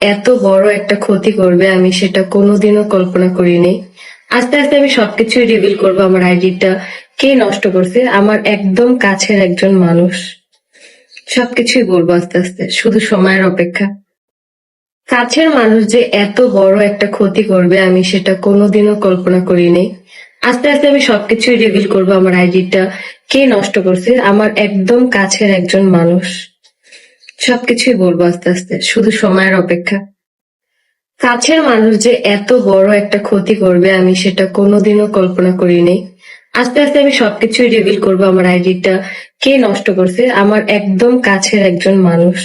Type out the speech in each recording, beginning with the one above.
এত বড় একটা ক্ষতি করবে আমি সেটা কোনোদিনও কল্পনা করিনি। আস্তে আস্তে আমি সবকিছুই রিভিল করবো। আমার আইডিটা কে নষ্ট করছে, আমার একদম কাছের একজন মানুষ। সবকিছুই বলবো আস্তে আস্তে, শুধু সময়ের অপেক্ষা। কাছের মানুষ যে এত বড় একটা ক্ষতি করবে আমি সেটা কোনোদিনও কল্পনা করিনি। আস্তে আস্তে আমি সবকিছুই রিভিল করবো। আমার আইডিটা কে নষ্ট করছে, আমার একদম কাছের একজন মানুষ। সবকিছুই বলবো আস্তে আস্তে, শুধু সময়ের অপেক্ষা। কাছের মানুষ যে এত বড় একটা ক্ষতি করবে আমি সেটা কোনোদিনও কল্পনা করিনি। আস্তে আস্তে আমি সবকিছুই রিভিল করবো। আমার আইডিটা কে নষ্ট করছে, আমার একদম কাছের একজন মানুষ।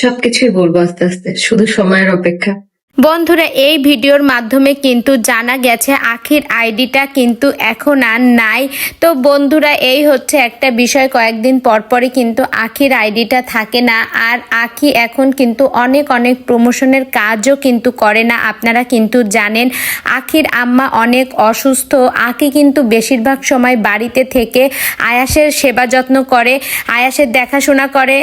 সবকিছুই বলবো আস্তে আস্তে, শুধু সময়ের অপেক্ষা। বন্ধুরা, এই ভিডিওর মাধ্যমে কিন্তু জানা গেছে আখির আইডিটা কিন্তু এখন আর নাই। তো বন্ধুরা, এই হচ্ছে একটা বিষয়, কয়েকদিন পরপরই কিন্তু আখির আইডিটা থাকে না। আর আখি এখন কিন্তু অনেক অনেক প্রমোশনের কাজও কিন্তু করে না। আপনারা কিন্তু জানেন আখির আম্মা অনেক অসুস্থ। আখি কিন্তু বেশিরভাগ সময় বাড়িতে থেকে আয়াসের সেবা যত্ন করে, আয়াসের দেখাশোনা করে।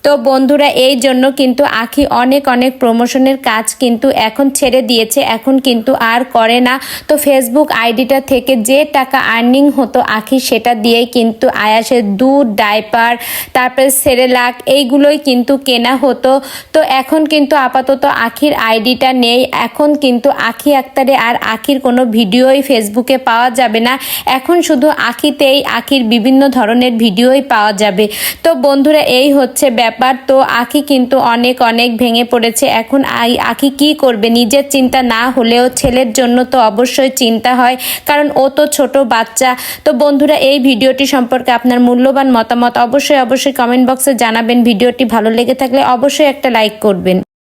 তো বন্ধুরা, এই জন্য কিন্তু আখি অনেক অনেক প্রমোশনের কাজ কিন্তু এখন ছেড়ে দিয়েছে, এখন কিন্তু আর করে না। তো ফেসবুক আইডিটা থেকে যে টাকা আর্নিং হতো আখি, সেটা দিয়েই কিন্তু আয়াসের দুধ, ডাইপার, তারপরে সেরেলাক এইগুলোই কিন্তু কেনা হতো। তো এখন কিন্তু আপাতত আখির আইডিটা নেই। এখন কিন্তু আখি আক্তারে আর আখির কোনো ভিডিওই ফেসবুকে পাওয়া যাবে না। এখন শুধু আখিতেই আখির বিভিন্ন ধরনের ভিডিওই পাওয়া যাবে। তো বন্ধুরা, এই হচ্ছে ব্যাপার। তো আখি কিন্তু অনেক অনেক ভেঙে পড়েছে। এখন আখি কি করবে, নিজের চিন্তা না হলেও ছেলের জন্য তো অবশ্যই চিন্তা হয়, কারণ ও তো ছোট বাচ্চা। তো বন্ধুরা, এই ভিডিওটি সম্পর্কে আপনার মূল্যবান মতামত অবশ্যই অবশ্যই কমেন্ট বক্সে জানাবেন। ভিডিওটি ভালো লেগে থাকলে অবশ্যই একটা লাইক করবেন।